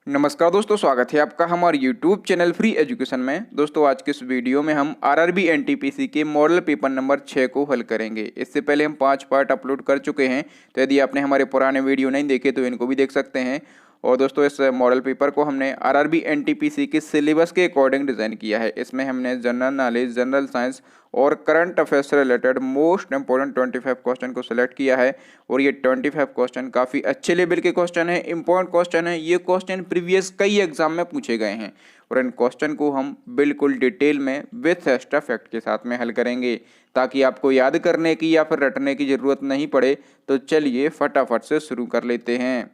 नमस्कार दोस्तों, स्वागत है आपका हमारे YouTube चैनल फ्री एजुकेशन में। दोस्तों आज के इस वीडियो में हम आरआरबी एनटीपीसी के मॉडल पेपर नंबर 6 को हल करेंगे। इससे पहले हम 5 पार्ट अपलोड कर चुके हैं, तो यदि आपने हमारे पुराने वीडियो नहीं देखे तो इनको भी देख सकते हैं। और दोस्तों इस मॉडल पेपर को हमने आरआरबी एनटीपीसी के सिलेबस के अकॉर्डिंग डिज़ाइन किया है। इसमें हमने जनरल नॉलेज, जनरल साइंस और करंट अफेयर्स से रिलेटेड मोस्ट इंपॉर्टेंट 25 क्वेश्चन को सिलेक्ट किया है। और ये 25 क्वेश्चन काफ़ी अच्छे लेवल के क्वेश्चन है, इंपॉर्टेंट क्वेश्चन है। ये क्वेश्चन प्रीवियस कई एग्जाम में पूछे गए हैं और इन क्वेश्चन को हम बिल्कुल डिटेल में विथ एक्स्ट्रा फैक्ट के साथ में हल करेंगे, ताकि आपको याद करने की या फिर रटने की ज़रूरत नहीं पड़े। तो चलिए फटाफट से शुरू कर लेते हैं।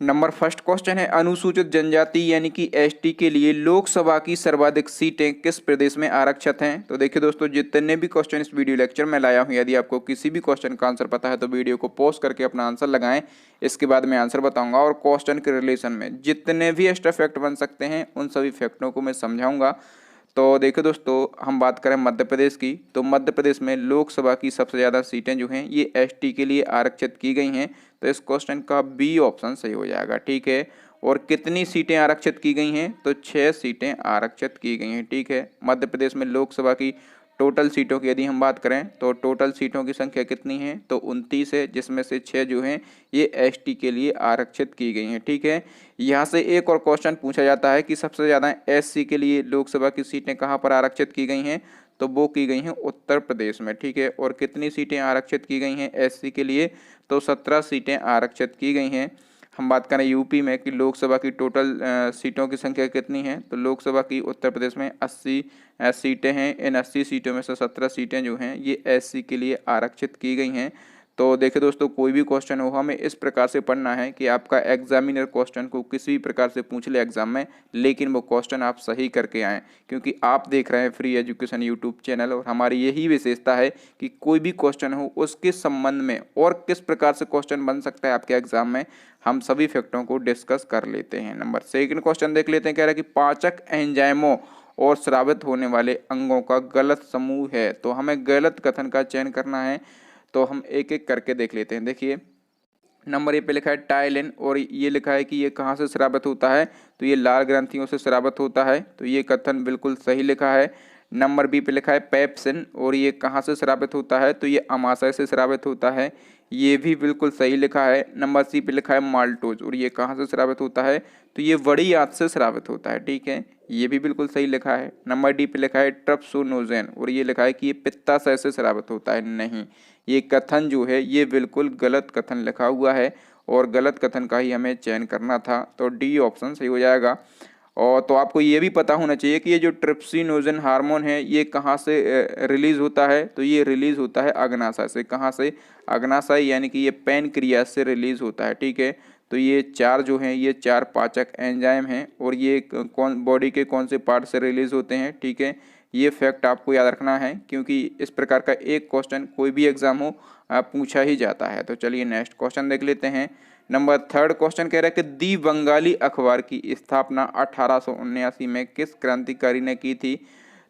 नंबर फर्स्ट क्वेश्चन है, अनुसूचित जनजाति यानी कि एसटी के लिए लोकसभा की सर्वाधिक सीटें किस प्रदेश में आरक्षित हैं। तो देखिए दोस्तों, जितने भी क्वेश्चन इस वीडियो लेक्चर में लाया हूं, यदि आपको किसी भी क्वेश्चन का आंसर पता है तो वीडियो को पॉज करके अपना आंसर लगाएं। इसके बाद मैं आंसर बताऊंगा और क्वेश्चन के रिलेशन में जितने भी एक्स्ट्रा फैक्ट बन सकते हैं उन सभी फैक्टों को मैं समझाऊंगा। तो देखो दोस्तों, हम बात करें मध्य प्रदेश की, तो मध्य प्रदेश में लोकसभा की सबसे ज़्यादा सीटें जो हैं ये एसटी के लिए आरक्षित की गई हैं। तो इस क्वेश्चन का बी ऑप्शन सही हो जाएगा, ठीक है। और कितनी सीटें आरक्षित की गई हैं, तो 6 सीटें आरक्षित की गई हैं, ठीक है। मध्य प्रदेश में लोकसभा की टोटल सीटों की यदि हम बात करें तो टोटल सीटों की संख्या कितनी है, तो 29 है, जिसमें से 6 जो हैं ये एसटी के लिए आरक्षित की गई हैं, ठीक है। यहाँ से एक और क्वेश्चन पूछा जाता है कि सबसे ज़्यादा एससी के लिए लोकसभा की सीटें कहाँ पर आरक्षित की गई हैं, तो वो की गई हैं उत्तर प्रदेश में, ठीक है। और कितनी सीटें आरक्षित की गई हैं एससी के लिए, तो 17 सीटें आरक्षित की गई हैं। हम बात करें यूपी में कि लोकसभा की टोटल सीटों की संख्या कितनी है, तो लोकसभा की उत्तर प्रदेश में 80 सीटें हैं। इन 80 सीटों में से 17 सीटें जो हैं ये एससी के लिए आरक्षित की गई हैं। तो देखिए दोस्तों, कोई भी क्वेश्चन हो हमें इस प्रकार से पढ़ना है कि आपका एग्जामिनर क्वेश्चन को किसी भी प्रकार से पूछ ले एग्जाम में, लेकिन वो क्वेश्चन आप सही करके आएँ। क्योंकि आप देख रहे हैं फ्री एजुकेशन यूट्यूब चैनल और हमारी यही विशेषता है कि कोई भी क्वेश्चन हो उसके संबंध में और किस प्रकार से क्वेश्चन बन सकता है आपके एग्जाम में, हम सभी फैक्टों को डिस्कस कर लेते हैं। नंबर सेकंड क्वेश्चन देख लेते हैं। कह रहा है कि पाचक एंजाइमों और स्रावित होने वाले अंगों का गलत समूह है। तो हमें गलत कथन का चयन करना है, तो हम एक एक करके देख लेते हैं। देखिए नंबर ए पे लिखा है टाइलिन, और ये लिखा है कि ये कहाँ से स्रावित होता है, तो ये लाल ग्रंथियों से स्रावित होता है, तो ये कथन बिल्कुल सही लिखा है। नंबर बी पे लिखा है पेप्सिन, और ये कहाँ से स्रावित होता है, तो ये अमाशय से स्रावित होता है, ये भी बिल्कुल सही लिखा है। नंबर सी पे लिखा है माल्टोज, और ये कहाँ से स्रावित होता है, तो ये वड़ी आंत से स्रावित होता है, ठीक है, ये भी बिल्कुल सही लिखा है। नंबर डी पे लिखा है ट्रप्सोनोजेन, और ये लिखा है कि ये पित्ताशय से स्रावित होता है। नहीं, ये कथन जो है ये बिल्कुल गलत कथन लिखा हुआ है और गलत कथन का ही हमें चयन करना था, तो डी ऑप्शन सही हो जाएगा। और तो आपको ये भी पता होना चाहिए कि ये जो ट्रिप्सिनोजन हार्मोन है ये कहाँ से रिलीज होता है, तो ये रिलीज होता है अग्नाशय से। कहाँ से? अग्नाशय, यानी कि ये पैनक्रियाज से रिलीज होता है, ठीक है। तो ये 4 जो हैं ये 4 पाचक एंजाइम हैं, और ये कौन बॉडी के कौन से पार्ट से रिलीज होते हैं, ठीक है। ये फैक्ट आपको याद रखना है, क्योंकि इस प्रकार का एक क्वेश्चन कोई भी एग्जाम हो पूछा ही जाता है। तो चलिए नेक्स्ट क्वेश्चन देख लेते हैं। नंबर थर्ड क्वेश्चन कह रहा है कि दी बंगाली अखबार की स्थापना 1879 में किस क्रांतिकारी ने की थी।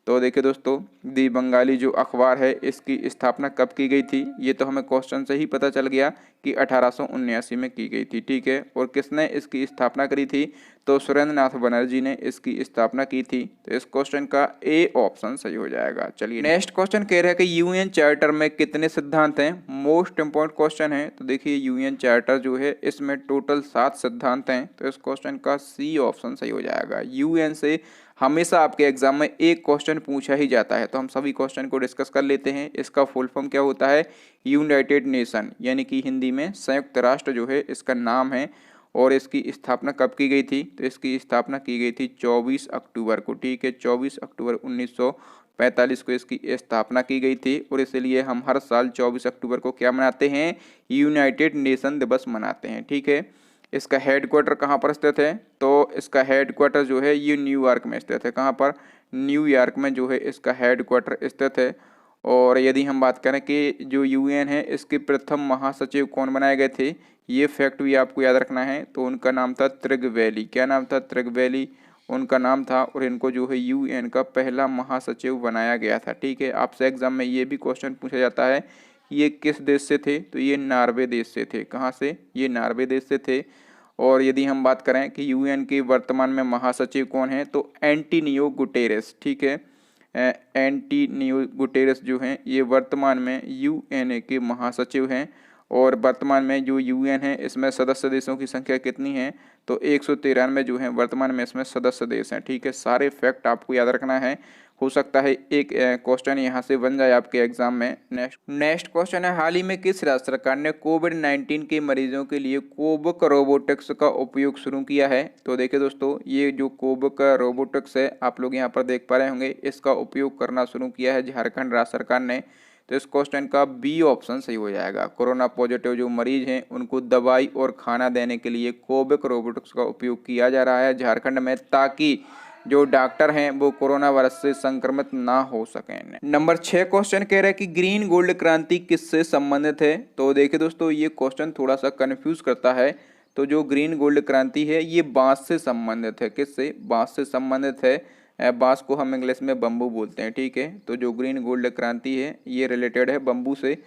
तो देखिए दोस्तों, दी बंगाली जो अखबार है इसकी स्थापना कब की गई थी, ये तो हमें क्वेश्चन से ही पता चल गया कि 1879 में की गई थी, ठीक है। और किसने इसकी स्थापना करी थी, तो सुरेंद्र नाथ बनर्जी ने इसकी स्थापना की थी। तो इस क्वेश्चन का ए ऑप्शन सही हो जाएगा। चलिए नेक्स्ट क्वेश्चन कह रहा है कि यूएन चार्टर में कितने सिद्धांत हैं। मोस्ट इंपॉर्टेंट क्वेश्चन है। तो देखिए यूएन चार्टर जो है इसमें टोटल 7 सिद्धांत हैं, तो इस क्वेश्चन का सी ऑप्शन सही हो जाएगा। यूएन से हमेशा आपके एग्जाम में एक क्वेश्चन पूछा ही जाता है, तो हम सभी क्वेश्चन को डिस्कस कर लेते हैं। इसका फुल फॉर्म क्या होता है, यूनाइटेड नेशन, यानी कि हिंदी में संयुक्त राष्ट्र जो है इसका नाम है। और इसकी स्थापना कब की गई थी, तो इसकी स्थापना की गई थी 24 अक्टूबर को, ठीक है। 24 अक्टूबर 1945 को इसकी स्थापना की गई थी, और इसलिए हम हर साल 24 अक्टूबर को क्या मनाते हैं, यूनाइटेड नेशन दिवस मनाते हैं, ठीक है। इसका हेडक्वार्टर कहाँ पर स्थित है, तो इसका हेडक्वार्टर जो है ये न्यूयॉर्क में स्थित है। कहाँ पर, न्यूयॉर्क में जो है इसका हेडक्वार्टर स्थित है। और यदि हम बात करें कि जो यूएन है इसके प्रथम महासचिव कौन बनाए गए थे, ये फैक्ट भी आपको याद रखना है। तो उनका नाम था त्रिगवैली। क्या नाम था, त्रिगवैली उनका नाम था, और इनको जो है यूएन का पहला महासचिव बनाया गया था, ठीक है। आपसे एग्जाम में ये भी क्वेश्चन पूछा जाता है ये किस देश से थे, तो ये नॉर्वे देश से थे। कहाँ से, ये नॉर्वे देश से थे। और यदि हम बात करें कि यूएन के वर्तमान में महासचिव कौन है, तो एंटोनियो गुटेरेस, ठीक है। एंटोनियो गुटेरेस जो हैं ये वर्तमान में यूएनए के महासचिव हैं। और वर्तमान में जो यूएन है इसमें सदस्य देशों की संख्या कितनी है, तो 193 जो है वर्तमान में इसमें सदस्य देश हैं, ठीक है। सारे फैक्ट आपको याद रखना है, हो सकता है एक क्वेश्चन यहाँ से बन जाए आपके एग्जाम में। नेक्स्ट क्वेश्चन है, हाल ही में किस राज्य सरकार ने कोविड-19 के मरीजों के लिए कोवक रोबोटिक्स का उपयोग शुरू किया है। तो देखिए दोस्तों, ये जो कोवक रोबोटिक्स है आप लोग यहाँ पर देख पा रहे होंगे, इसका उपयोग करना शुरू किया है झारखंड राज्य सरकार ने। तो इस क्वेश्चन का बी ऑप्शन सही हो जाएगा। कोरोना पॉजिटिव जो मरीज हैं उनको दवाई और खाना देने के लिए कोवक रोबोटिक्स का उपयोग किया जा रहा है झारखंड में, ताकि जो डॉक्टर हैं वो कोरोना वायरस से संक्रमित ना हो सकें। नंबर 6 क्वेश्चन कह रहा है कि ग्रीन गोल्ड क्रांति किससे संबंधित है। तो देखिए दोस्तों, ये क्वेश्चन थोड़ा सा कंफ्यूज करता है। तो जो ग्रीन गोल्ड क्रांति है ये बांस से संबंधित है। किससे? बांस से संबंधित है। बांस को हम इंग्लिश में बम्बू बोलते हैं, ठीक है। तो जो ग्रीन गोल्ड क्रांति है ये रिलेटेड है बम्बू से।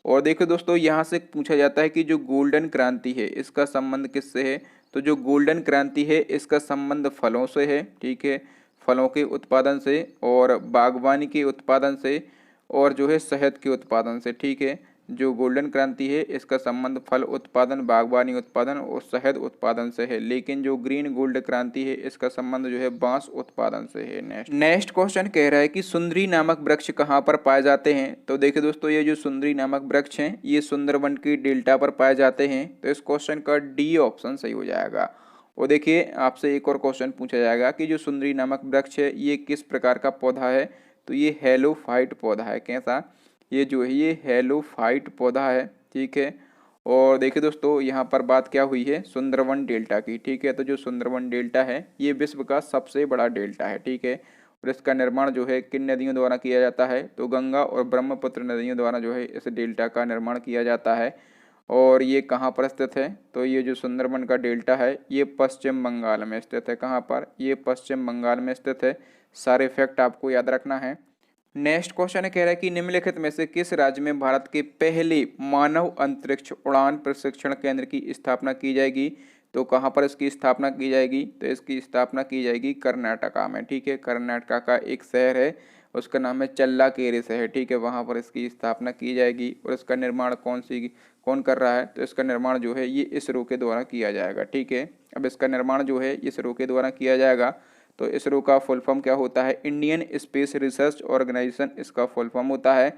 और देखो दोस्तों, यहाँ से पूछा जाता है कि जो गोल्डन क्रांति है इसका संबंध किससे है। तो जो गोल्डन क्रांति है इसका संबंध फलों से है, ठीक है। फलों के उत्पादन से और बागवानी के उत्पादन से और जो है शहद के उत्पादन से, ठीक है। जो गोल्डन क्रांति है इसका संबंध फल उत्पादन, बागवानी उत्पादन और शहद उत्पादन से है। लेकिन जो ग्रीन गोल्ड क्रांति है इसका संबंध जो है बांस उत्पादन से है। नेक्स्ट क्वेश्चन कह रहा है कि सुंदरी नामक वृक्ष कहाँ पर पाए जाते हैं। तो देखिए दोस्तों, ये जो सुंदरी नामक वृक्ष हैं ये सुंदरबन की डेल्टा पर पाए जाते हैं। तो इस क्वेश्चन का डी ऑप्शन सही हो जाएगा। और देखिए, आपसे एक और क्वेश्चन पूछा जाएगा कि जो सुंदरी नामक वृक्ष है ये किस प्रकार का पौधा है। तो ये हेलोफाइट पौधा है। कैसा? ये जो है ये हेलोफाइट पौधा है, ठीक है। और देखिए दोस्तों, यहाँ पर बात क्या हुई है, सुंदरबन डेल्टा की, ठीक है। तो जो सुंदरबन डेल्टा है ये विश्व का सबसे बड़ा डेल्टा है, ठीक है। और इसका निर्माण जो है किन नदियों द्वारा किया जाता है, तो गंगा और ब्रह्मपुत्र नदियों द्वारा जो है इस डेल्टा का निर्माण किया जाता है। और ये कहाँ पर स्थित है, तो ये जो सुंदरबन का डेल्टा है ये पश्चिम बंगाल में स्थित है। कहाँ पर? ये पश्चिम बंगाल में स्थित है। सारे फैक्ट आपको याद रखना है। नेक्स्ट क्वेश्चन कह रहा है कि निम्नलिखित में से किस राज्य में भारत के पहले मानव अंतरिक्ष उड़ान प्रशिक्षण केंद्र की स्थापना की जाएगी। तो कहाँ पर इसकी स्थापना की जाएगी, तो इसकी स्थापना की जाएगी कर्नाटका में, ठीक है। कर्नाटका का एक शहर है उसका नाम है चल्लाकेरे शहर, ठीक है। वहाँ पर इसकी स्थापना की जाएगी। और इसका निर्माण कौन कर रहा है, तो इसका निर्माण जो है ये इसरो के द्वारा किया जाएगा, ठीक है। अब इसका निर्माण जो है इसरो के द्वारा किया जाएगा। तो इसरो का फुल फॉर्म क्या होता है, इंडियन स्पेस रिसर्च ऑर्गेनाइजेशन इसका फुल फॉर्म होता है।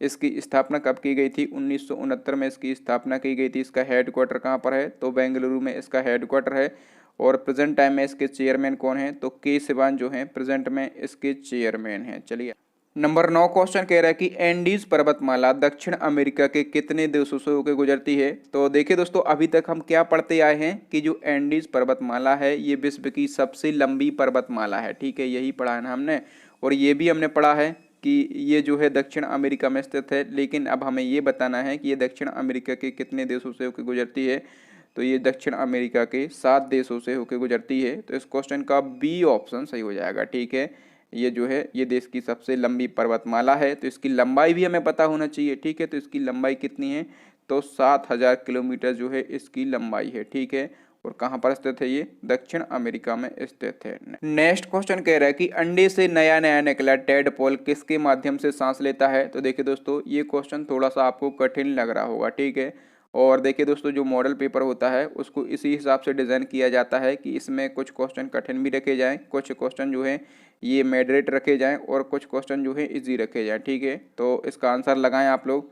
इसकी स्थापना कब की गई थी, 1969 में इसकी स्थापना की गई थी। इसका हेडक्वार्टर कहाँ पर है, तो बेंगलुरु में इसका हेडक्वार्टर है। और प्रेजेंट टाइम में इसके चेयरमैन कौन है, तो के सिवान जो हैं प्रेजेंट में इसके चेयरमैन हैं। चलिए, नंबर 9 क्वेश्चन कह रहा है कि एंडीज पर्वतमाला दक्षिण अमेरिका के कितने देशों से होकर गुजरती है। तो देखिए दोस्तों, अभी तक हम क्या पढ़ते आए हैं कि जो एंडीज पर्वतमाला है ये विश्व की सबसे लंबी पर्वतमाला है, ठीक है। यही पढ़ा है ना हमने। और ये भी हमने पढ़ा है कि ये जो है दक्षिण अमेरिका में स्थित है। लेकिन अब हमें ये बताना है कि ये दक्षिण अमेरिका के कितने देशों से होकर गुजरती है। तो ये दक्षिण अमेरिका के 7 देशों से होकर गुजरती है। तो इस क्वेश्चन का बी ऑप्शन सही हो जाएगा, ठीक है। ये जो है ये देश की सबसे लंबी पर्वतमाला है। तो इसकी लंबाई भी हमें पता होना चाहिए, ठीक है। तो इसकी लंबाई कितनी है, तो 7000 किलोमीटर जो है इसकी लंबाई है, ठीक है। और कहाँ पर स्थित है, ये दक्षिण अमेरिका में स्थित है। नेक्स्ट क्वेश्चन कह रहा है कि अंडे से नया नया निकला टेडपोल किसके माध्यम से सांस लेता है। तो देखिए दोस्तों, ये क्वेश्चन थोड़ा सा आपको कठिन लग रहा होगा, ठीक है। और देखिए दोस्तों, जो मॉडल पेपर होता है उसको इसी हिसाब से डिज़ाइन किया जाता है कि इसमें कुछ क्वेश्चन कठिन भी रखे जाएं, कुछ क्वेश्चन जो है ये मॉडरेट रखे जाएं और कुछ क्वेश्चन जो है इजी रखे जाएं, ठीक है। तो इसका आंसर लगाएं आप लोग।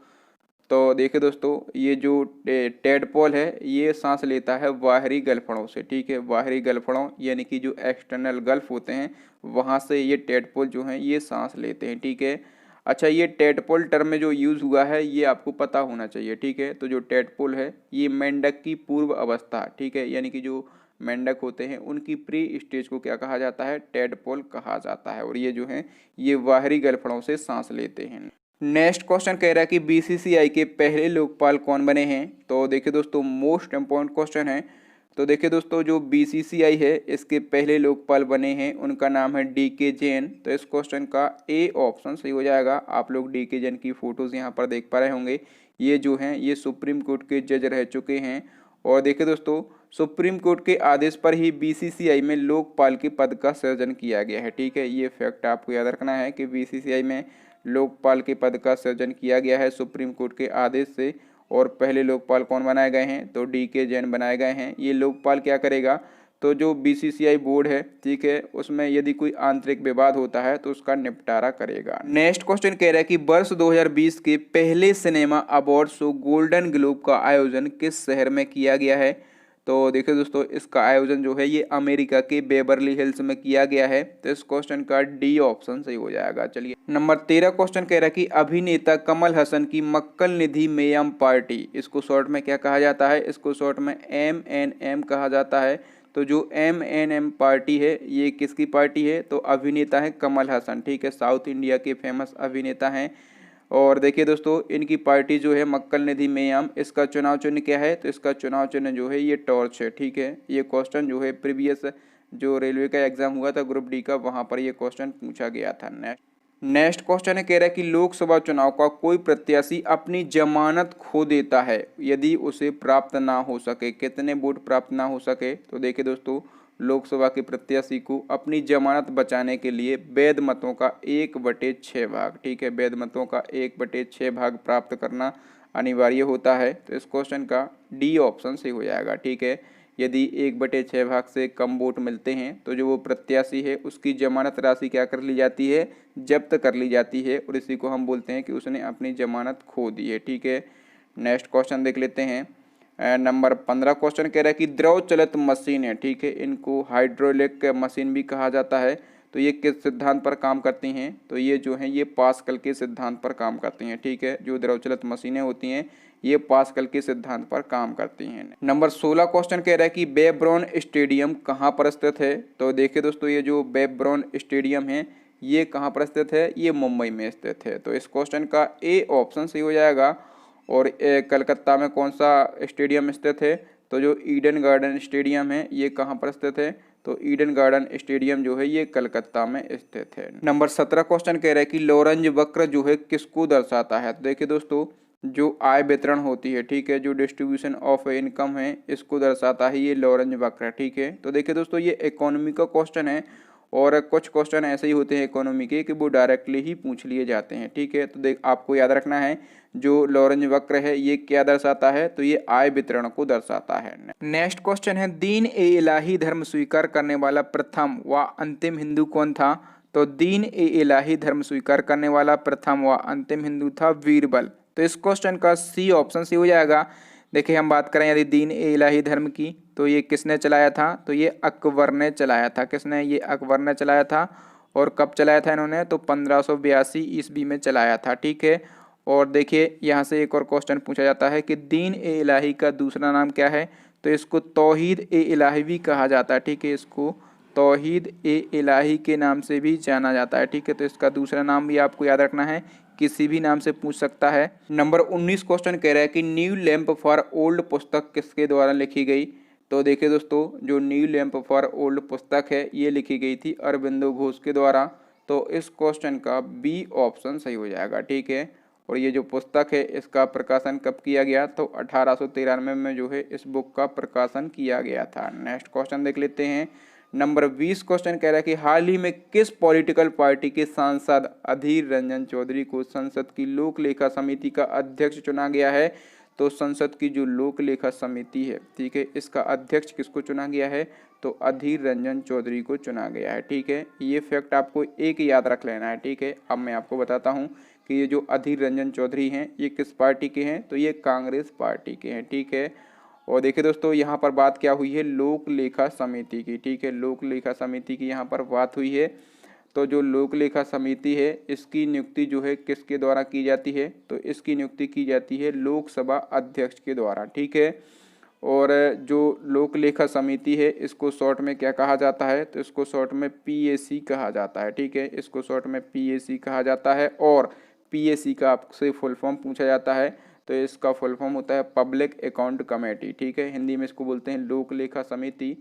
तो देखिए दोस्तों, ये जो टेडपोल है ये सांस लेता है बाहरी गलफड़ों से, ठीक है। बाहरी गलफड़ों यानी कि जो एक्सटर्नल गल्फ होते हैं वहाँ से ये टेडपोल जो हैं ये सांस लेते हैं, ठीक है। अच्छा, ये टेडपोल टर्म में जो यूज़ हुआ है ये आपको पता होना चाहिए, ठीक है। तो जो टेडपोल है ये मेंढक की पूर्व अवस्था, ठीक है, यानी कि जो मेंढक होते हैं उनकी प्री स्टेज को क्या कहा जाता है, टेडपोल कहा जाता है। और ये जो है ये बाहरी गलफड़ों से सांस लेते हैं। नेक्स्ट क्वेश्चन कह रहा है कि बीसीसीआई के पहले लोकपाल कौन बने हैं। तो देखिए दोस्तों, मोस्ट इम्पोर्टेंट क्वेश्चन है। तो देखिए दोस्तों, जो बीसीसीआई है इसके पहले लोकपाल बने हैं उनका नाम है डीके जैन। तो इस क्वेश्चन का ए ऑप्शन सही हो जाएगा। आप लोग डीके जैन की फ़ोटोज़ यहाँ पर देख पा रहे होंगे। ये जो हैं ये सुप्रीम कोर्ट के जज रह चुके हैं और देखिए दोस्तों, सुप्रीम कोर्ट के आदेश पर ही बीसीसीआई में लोकपाल के पद का सृजन किया गया है। ठीक है, ये फैक्ट आपको याद रखना है कि बीसीसीआई में लोकपाल के पद का सृजन किया गया है सुप्रीम कोर्ट के आदेश से। और पहले लोकपाल कौन बनाए गए हैं, तो DK जैन बनाए गए हैं। ये लोकपाल क्या करेगा, तो जो बीसीसीआई बोर्ड है, ठीक है, उसमें यदि कोई आंतरिक विवाद होता है तो उसका निपटारा करेगा। नेक्स्ट क्वेश्चन कह रहा है कि वर्ष 2020 के पहले cinema award show golden globe का आयोजन किस शहर में किया गया है। तो देखिए दोस्तों, इसका आयोजन जो है ये अमेरिका के बेवरली हिल्स में किया गया है। तो इस क्वेश्चन का D ऑप्शन सही हो जाएगा। चलिए, नंबर 13 क्वेश्चन कह रहा है कि अभिनेता कमल हसन की मक्कल निधि मेयम पार्टी, इसको शॉर्ट में क्या कहा जाता है, इसको शॉर्ट में MNM कहा जाता है। तो जो MNM पार्टी है ये किसकी पार्टी है, तो अभिनेता है कमल हसन। ठीक है, साउथ इंडिया के फेमस अभिनेता हैं। और देखिए दोस्तों, इनकी पार्टी जो है मक्कल निधि मेयम, इसका चुनाव चिन्ह क्या है, तो इसका चुनाव चिन्ह जो है ये टॉर्च है। ठीक है, ये क्वेश्चन जो है प्रीवियस जो रेलवे का एग्जाम हुआ था ग्रुप D का, वहाँ पर ये क्वेश्चन पूछा गया था। नेक्स्ट क्वेश्चन है, कह रहा है कि लोकसभा चुनाव का कोई प्रत्याशी अपनी जमानत खो देता है यदि उसे प्राप्त ना हो सके। कितने वोट प्राप्त ना हो सके, तो देखिए दोस्तों, लोकसभा के प्रत्याशी को अपनी जमानत बचाने के लिए वैध मतों का 1/6 भाग, ठीक है, वैध मतों का 1/6 भाग प्राप्त करना अनिवार्य होता है। तो इस क्वेश्चन का D ऑप्शन सही हो जाएगा। ठीक है, यदि 1/6 भाग से कम वोट मिलते हैं तो जो वो प्रत्याशी है उसकी जमानत राशि क्या कर ली जाती है, जब्त कर ली जाती है, और इसी को हम बोलते हैं कि उसने अपनी जमानत खो दी है। ठीक है, नेक्स्ट क्वेश्चन देख लेते हैं। नंबर 15 क्वेश्चन कह रहा है कि द्रव चलित मशीन है, ठीक है, इनको हाइड्रोलिक मशीन भी कहा जाता है। तो ये किस सिद्धांत पर काम करती हैं, तो ये जो हैं ये पास्कल के सिद्धांत पर काम करती हैं। ठीक है, जो द्रव चलित मशीनें होती हैं ये पास्कल के सिद्धांत पर काम करती हैं। नंबर 16 क्वेश्चन कह रहा है कि बेब्रॉन स्टेडियम कहाँ पर स्थित है। तो देखिए दोस्तों, ये जो बेब्रॉन स्टेडियम है ये कहाँ पर स्थित है, ये मुंबई में स्थित है। तो इस क्वेश्चन का A ऑप्शन सही हो जाएगा। और कलकत्ता में कौन सा स्टेडियम स्थित है, तो जो ईडन गार्डन स्टेडियम है ये कहाँ पर स्थित है, तो ईडन गार्डन स्टेडियम जो है ये कलकत्ता में स्थित है। नंबर 17 क्वेश्चन कह रहा है कि लॉरेंज वक्र जो है किसको दर्शाता है। तो देखिए दोस्तों, जो आय वितरण होती है, ठीक है, जो डिस्ट्रीब्यूशन ऑफ इनकम है, इसको दर्शाता है ये लॉरेंज वक्र। ठीक है, तो देखिए दोस्तों, ये इकोनॉमी का क्वेश्चन है और कुछ क्वेश्चन ऐसे ही होते हैं इकोनॉमी के कि वो डायरेक्टली ही पूछ लिए जाते हैं। ठीक है, तो देख आपको याद रखना है जो लॉरेंज वक्र है ये क्या दर्शाता है, तो ये आय वितरण को दर्शाता है। नेक्स्ट क्वेश्चन है, दीन ए इलाही धर्म स्वीकार करने वाला प्रथम व अंतिम हिंदू कौन था। तो दीन ए इलाही धर्म स्वीकार करने वाला प्रथम व अंतिम हिंदू था बीरबल। तो इस क्वेश्चन का C ऑप्शन सही हो जाएगा। देखिए, हम बात करें यदि दीन ए इलाही धर्म की, तो ये किसने चलाया था, तो ये अकबर ने चलाया था। किसने, ये अकबर ने चलाया था। और कब चलाया था इन्होंने, तो 1582 ईस्वी में चलाया था। ठीक है, और देखिए यहाँ से एक और क्वेश्चन पूछा जाता है कि दीन ए इलाही का दूसरा नाम क्या है, तो इसको तौहीद ए इलाही भी कहा जाता है। ठीक है, इसको तौहीद ए इलाही के नाम से भी जाना जाता है। ठीक है, तो इसका दूसरा नाम भी आपको याद रखना है, किसी भी नाम से पूछ सकता है। नंबर 19 क्वेश्चन कह रहा है कि न्यू लैम्प फॉर ओल्ड पुस्तक किसके द्वारा लिखी गई। तो देखिए दोस्तों, जो न्यू लैम्प फॉर ओल्ड पुस्तक है ये लिखी गई थी अरविंदो घोष के द्वारा। तो इस क्वेश्चन का B ऑप्शन सही हो जाएगा। ठीक है, और ये जो पुस्तक है इसका प्रकाशन कब किया गया, तो 1893 में जो है इस बुक का प्रकाशन किया गया था। नेक्स्ट क्वेश्चन देख लेते हैं। नंबर 20 क्वेश्चन कह रहा है कि हाल ही में किस पॉलिटिकल पार्टी के सांसद अधीर रंजन चौधरी को संसद की लोक लेखा समिति का अध्यक्ष चुना गया है। तो संसद की जो लोक लेखा समिति है, ठीक है, इसका अध्यक्ष किसको चुना गया है, तो अधीर रंजन चौधरी को चुना गया है। ठीक है, ये फैक्ट आपको एक याद रख लेना है। ठीक है, अब मैं आपको बताता हूँ कि ये जो अधीर रंजन चौधरी हैं ये किस पार्टी के हैं, तो ये कांग्रेस पार्टी के हैं। ठीक है, और देखिए दोस्तों, यहाँ पर बात क्या हुई है, लोक लेखा समिति की। ठीक है, लोक लेखा समिति की यहाँ पर बात हुई है। तो जो लोक लेखा समिति है इसकी नियुक्ति जो है किसके द्वारा की जाती है, तो इसकी नियुक्ति की जाती है लोकसभा अध्यक्ष के द्वारा। ठीक है, और जो लोक लेखा समिति है इसको शॉर्ट में क्या कहा जाता है, तो इसको शॉर्ट में PAC कहा जाता है। ठीक है, इसको शॉर्ट में PAC कहा जाता है। और PAC का आपसे फुल फॉर्म पूछा जाता है, तो इसका फुल फॉर्म होता है पब्लिक अकाउंट कमेटी। ठीक है, हिंदी में इसको बोलते हैं लोक लेखा समिति।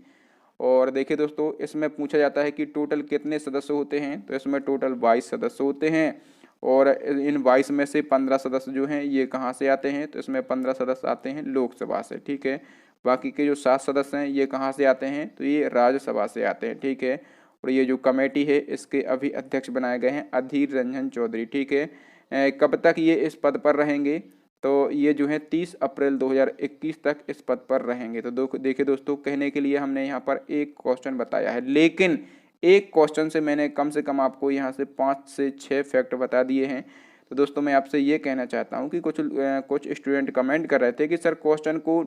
और देखिए दोस्तों, इसमें पूछा जाता है कि टोटल कितने सदस्य होते हैं, तो इसमें टोटल 22 सदस्य होते हैं। और इन 22 में से 15 सदस्य जो हैं ये कहाँ से आते हैं, तो इसमें 15 सदस्य आते हैं लोकसभा से। ठीक है, बाकी के जो 7 सदस्य हैं ये कहाँ से आते हैं, तो ये राज्यसभा से आते हैं, ठीक है। और ये जो कमेटी है इसके अभी अध्यक्ष बनाए गए हैं अधीर रंजन चौधरी, ठीक है। कब तक ये इस पद पर रहेंगे, तो ये जो है 30 अप्रैल 2021 तक इस पद पर रहेंगे। तो देखिए दोस्तों, कहने के लिए हमने यहाँ पर एक क्वेश्चन बताया है, लेकिन एक क्वेश्चन से मैंने कम से कम आपको यहाँ से 5 से 6 फैक्ट बता दिए हैं। तो दोस्तों मैं आपसे ये कहना चाहता हूँ कि कुछ स्टूडेंट कमेंट कर रहे थे कि सर क्वेश्चन को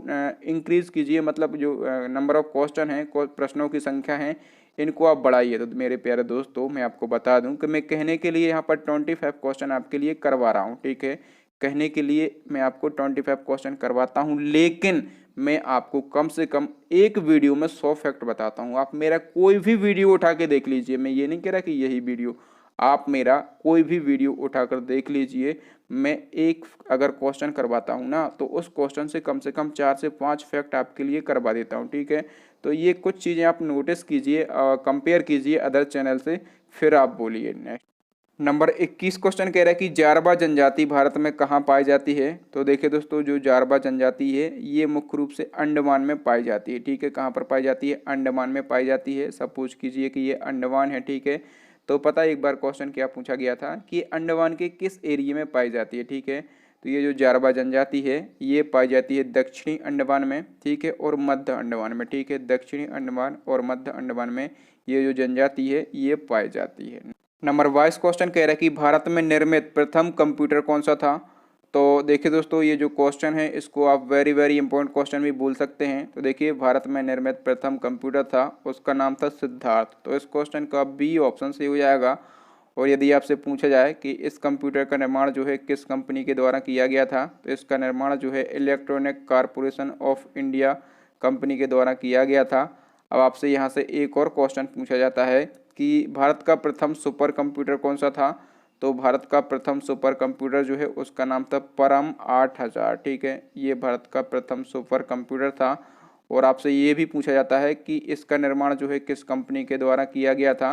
इंक्रीज़ कीजिए, मतलब जो नंबर ऑफ क्वेश्चन हैं, प्रश्नों की संख्या है, इनको आप बढ़ाइए। तो मेरे प्यारे दोस्तों मैं आपको बता दूं कि मैं कहने के लिए यहाँ पर 25 क्वेश्चन आपके लिए करवा रहा हूँ, ठीक है। कहने के लिए मैं आपको 25 क्वेश्चन करवाता हूँ, लेकिन मैं आपको कम से कम एक वीडियो में 100 फैक्ट बताता हूँ। आप मेरा कोई भी वीडियो उठा के देख लीजिए, मैं ये नहीं कह रहा कि यही वीडियो, आप मेरा कोई भी वीडियो उठाकर देख लीजिए। मैं एक अगर क्वेश्चन करवाता हूँ ना, तो उस क्वेश्चन से कम 4 से 5 फैक्ट आपके लिए करवा देता हूँ, ठीक है। तो ये कुछ चीज़ें आप नोटिस कीजिए, कंपेयर कीजिए अदर चैनल से, फिर आप बोलिए। नेक्स्ट नंबर 21 क्वेश्चन कह रहा है कि जारवा जनजाति भारत में कहाँ पाई जाती है। तो देखिए दोस्तों, जो जारवा जनजाति है ये मुख्य रूप से अंडमान में पाई जाती है, ठीक है। कहाँ पर पाई जाती है, अंडमान में पाई जाती है। सपोज कीजिए कि ये अंडमान है, ठीक है। तो पता है एक बार क्वेश्चन क्या पूछा गया था कि अंडमान के किस एरिया में पाई जाती है, ठीक है। तो ये जो जारवा जनजाति है ये पाई जाती है दक्षिणी अंडमान में, ठीक है, और मध्य अंडमान में, ठीक है। दक्षिणी अंडमान और मध्य अंडमान में ये जो जनजाति है ये पाई जाती है। नंबर 22 क्वेश्चन कह रहा है कि भारत में निर्मित प्रथम कंप्यूटर कौन सा था। तो देखिए दोस्तों, ये जो क्वेश्चन है इसको आप वेरी इंपॉर्टेंट क्वेश्चन भी बोल सकते हैं। तो देखिए, भारत में निर्मित प्रथम कंप्यूटर था, उसका नाम था सिद्धार्थ। तो इस क्वेश्चन का बी ऑप्शन सही हो जाएगा। और यदि आपसे पूछा जाए कि इस कंप्यूटर का निर्माण जो है किस कंपनी के द्वारा किया गया था, तो इसका निर्माण जो है electronic corporation of India company के द्वारा किया गया था। अब आपसे यहाँ से एक और क्वेश्चन पूछा जाता है कि भारत का प्रथम सुपर कंप्यूटर कौन सा था। तो भारत का प्रथम सुपर कंप्यूटर जो है उसका नाम था परम 8000, ठीक है। ये भारत का प्रथम सुपर कंप्यूटर था। और आपसे ये भी पूछा जाता है कि इसका निर्माण जो है किस कंपनी के द्वारा किया गया था।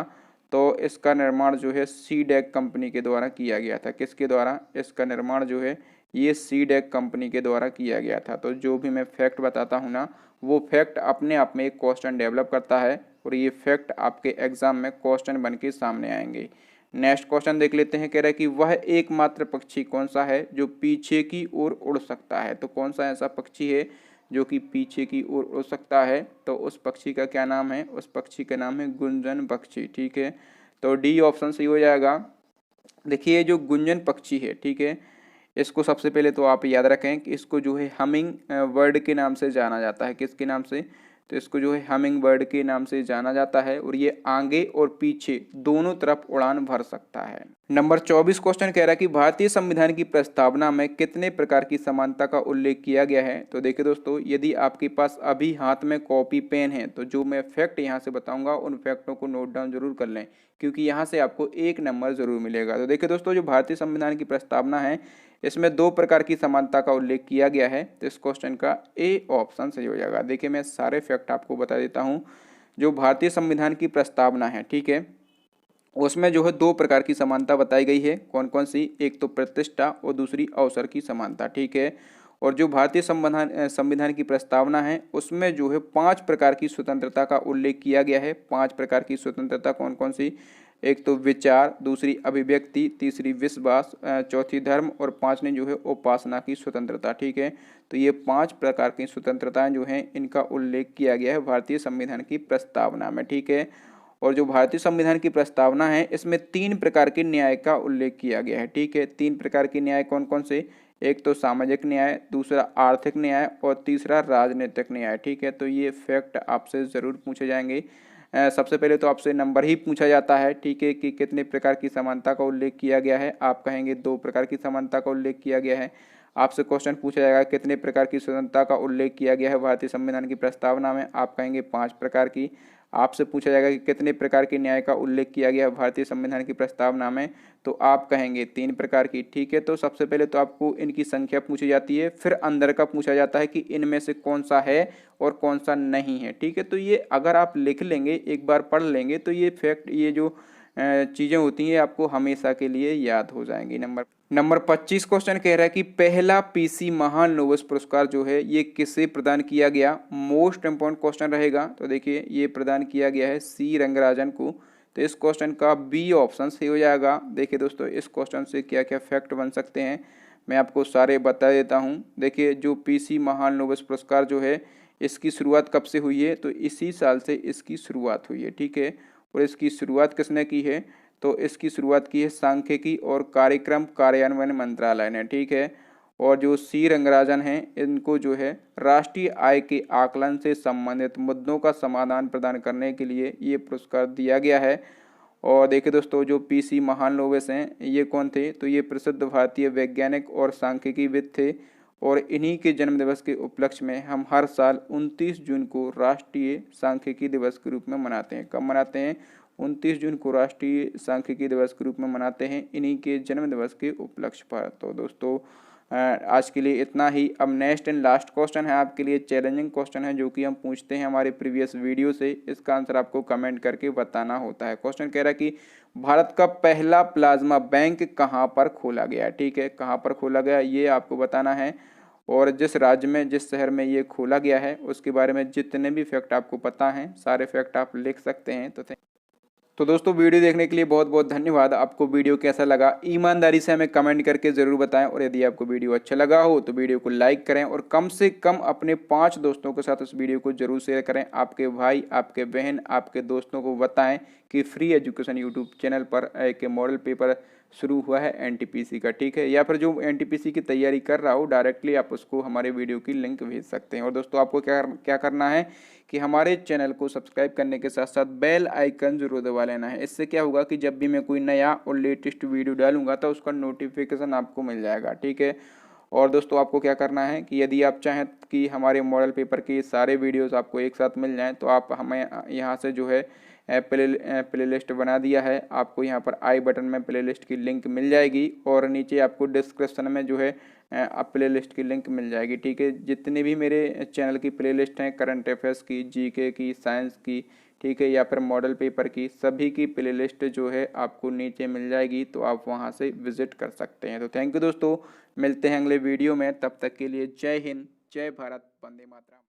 तो इसका निर्माण जो है सीडेक कंपनी के द्वारा किया गया था। किसके द्वारा, इसका निर्माण जो है ये सीडेक कंपनी के द्वारा किया गया था। तो जो भी मैं फैक्ट बताता हूँ ना, वो फैक्ट अपने आप में एक क्वेश्चन डेवलप करता है, और ये फैक्ट आपके एग्जाम में क्वेश्चन बन के सामने आएंगे। नेक्स्ट क्वेश्चन देख लेते हैं। कह रहा है कि वह एकमात्र पक्षी कौन सा है जो पीछे की ओर उड़ सकता है। तो कौन सा ऐसा पक्षी है जो कि पीछे की ओर उड़ सकता है, तो उस पक्षी का क्या नाम है, उस पक्षी का नाम है गुंजन पक्षी, ठीक है। तो डी ऑप्शन सही हो जाएगा। देखिए, जो गुंजन पक्षी है, ठीक है, इसको सबसे पहले तो आप याद रखें कि इसको जो है हमिंग बर्ड के नाम से जाना जाता है। किसके नाम से, तो इसको जो है हमिंग बर्ड के नाम से जाना जाता है। और ये आगे और पीछे दोनों तरफ उड़ान भर सकता है। नंबर 24 क्वेश्चन कह रहा है कि भारतीय संविधान की प्रस्तावना में कितने प्रकार की समानता का उल्लेख किया गया है। तो देखिए दोस्तों, यदि आपके पास अभी हाथ में कॉपी पेन है तो जो मैं फैक्ट यहाँ से बताऊंगा उन फैक्टों को नोट डाउन जरूर कर लें, क्योंकि यहाँ से आपको 1 नंबर जरूर मिलेगा। तो देखिए दोस्तों, जो भारतीय संविधान की प्रस्तावना है इसमें 2 प्रकार की समानता का उल्लेख किया गया है। तो इस क्वेश्चन का ए ऑप्शन सही हो जाएगा। देखिए, मैं सारे फैक्ट आपको बता देता हूँ। जो भारतीय संविधान की प्रस्तावना है, ठीक है, उसमें जो है 2 प्रकार की समानता बताई गई है। कौन कौन सी, एक तो प्रतिष्ठा और दूसरी अवसर की समानता, ठीक है। और जो भारतीय संविधान की प्रस्तावना है उसमें जो है 5 प्रकार की स्वतंत्रता का उल्लेख किया गया है। 5 प्रकार की स्वतंत्रता कौन कौन सी, एक तो विचार, दूसरी अभिव्यक्ति, तीसरी विश्वास, चौथी धर्म, और 5वीं जो है उपासना की स्वतंत्रता, ठीक है। तो ये 5 प्रकार की स्वतंत्रताएं जो हैं इनका उल्लेख किया गया है भारतीय संविधान की प्रस्तावना में, ठीक है। और जो भारतीय संविधान की प्रस्तावना है इसमें 3 प्रकार के न्याय का उल्लेख किया गया है, ठीक है। 3 प्रकार के न्याय कौन कौन से, एक तो सामाजिक न्याय, दूसरा आर्थिक न्याय, और तीसरा राजनीतिक न्याय, ठीक है। तो ये फैक्ट आपसे ज़रूर पूछे जाएंगे। सबसे पहले तो आपसे नंबर ही पूछा जाता है, ठीक है, कि कितने प्रकार की समानता का उल्लेख किया गया है। आप कहेंगे 2 प्रकार की समानता का उल्लेख किया गया है। आपसे क्वेश्चन पूछा जाएगा कितने प्रकार की स्वतंत्रता का उल्लेख किया गया है भारतीय संविधान की प्रस्तावना में, आप कहेंगे 5 प्रकार की। आपसे पूछा जाएगा कि कितने प्रकार के न्याय का उल्लेख किया गया है भारतीय संविधान की प्रस्तावना में, तो आप कहेंगे 3 प्रकार की, ठीक है। तो सबसे पहले तो आपको इनकी संख्या पूछी जाती है, फिर अंदर का पूछा जाता है कि इनमें से कौन सा है और कौन सा नहीं है, ठीक है। तो ये अगर आप लिख लेंगे, एक बार पढ़ लेंगे, तो ये फैक्ट, ये जो चीज़ें होती हैं आपको हमेशा के लिए याद हो जाएंगी। नंबर 25 क्वेश्चन कह रहा है कि पहला पीसी महान नोबेल पुरस्कार जो है ये किसे प्रदान किया गया। मोस्ट इम्पोर्टेंट क्वेश्चन रहेगा। तो देखिए ये प्रदान किया गया है सी रंगराजन को। तो इस क्वेश्चन का बी ऑप्शन सही हो जाएगा। देखिए दोस्तों इस क्वेश्चन से क्या क्या फैक्ट बन सकते हैं मैं आपको सारे बता देता हूँ। देखिए जो पीसी महान नोबेल पुरस्कार जो है इसकी शुरुआत कब से हुई है, तो इसी साल से इसकी शुरुआत हुई है, ठीक है। और इसकी शुरुआत किसने की है, तो इसकी शुरुआत की है सांख्यिकी और कार्यक्रम कार्यान्वयन मंत्रालय ने, ठीक है। और जो सी रंगराजन हैं इनको जो है राष्ट्रीय आय के आकलन से संबंधित मुद्दों का समाधान प्रदान करने के लिए ये पुरस्कार दिया गया है। और देखिए दोस्तों जो पीसी महालनोबिस हैं ये कौन थे, तो ये प्रसिद्ध भारतीय वैज्ञानिक और सांख्यिकीविद थे। और इन्हीं के जन्म दिवस के उपलक्ष्य में हम हर साल 29 जून को राष्ट्रीय सांख्यिकी दिवस के रूप में मनाते हैं। कब मनाते हैं, 29 जून को राष्ट्रीय सांख्यिकी दिवस के रूप में मनाते हैं इन्हीं के जन्म दिवस के उपलक्ष्य पर। तो दोस्तों आज के लिए इतना ही। अब नेक्स्ट एंड लास्ट क्वेश्चन है आपके लिए, चैलेंजिंग क्वेश्चन है जो कि हम पूछते हैं हमारे प्रीवियस वीडियो से। इसका आंसर आपको कमेंट करके बताना होता है। क्वेश्चन कह रहा है कि भारत का पहला प्लाज्मा बैंक कहाँ पर खोला गया, ठीक है। कहाँ पर खोला गया ये आपको बताना है। और जिस राज्य में जिस शहर में ये खोला गया है उसके बारे में जितने भी फैक्ट आपको पता हैं सारे फैक्ट आप लिख सकते हैं। तो दोस्तों वीडियो देखने के लिए बहुत बहुत धन्यवाद। आपको वीडियो कैसा लगा ईमानदारी से हमें कमेंट करके ज़रूर बताएं। और यदि आपको वीडियो अच्छा लगा हो तो वीडियो को लाइक करें और कम से कम अपने 5 दोस्तों के साथ उस वीडियो को जरूर शेयर करें। आपके भाई, आपके बहन, आपके दोस्तों को बताएं कि फ्री एजुकेशन यूट्यूब चैनल पर एक मॉडल पेपर शुरू हुआ है एनटीपीसी का, ठीक है। या फिर जो एनटीपीसी की तैयारी कर रहा हो डायरेक्टली आप उसको हमारे वीडियो की लिंक भेज सकते हैं। और दोस्तों आपको क्या करना है कि हमारे चैनल को सब्सक्राइब करने के साथ साथ बेल आइकन जरूर दबा लेना है। इससे क्या होगा कि जब भी मैं कोई नया और लेटेस्ट वीडियो डालूंगा तो उसका नोटिफिकेशन आपको मिल जाएगा, ठीक है। और दोस्तों आपको क्या करना है कि यदि आप चाहें कि हमारे मॉडल पेपर के सारे वीडियोस आपको एक साथ मिल जाएं तो आप हमें यहाँ से जो है प्ले लिस्ट बना दिया है। आपको यहाँ पर आई बटन में प्ले लिस्ट की लिंक मिल जाएगी और नीचे आपको डिस्क्रिप्शन में जो है प्ले लिस्ट की लिंक मिल जाएगी, ठीक है। जितने भी मेरे चैनल की प्ले लिस्ट हैं करंट अफेयर्स की, जीके की, साइंस की, ठीक है, या फिर मॉडल पेपर की, सभी की प्ले लिस्ट जो है आपको नीचे मिल जाएगी। तो आप वहाँ से विजिट कर सकते हैं। तो थैंक यू दोस्तों, मिलते हैं अगले वीडियो में। तब तक के लिए जय हिंद, जय भारत, वंदे मातरम।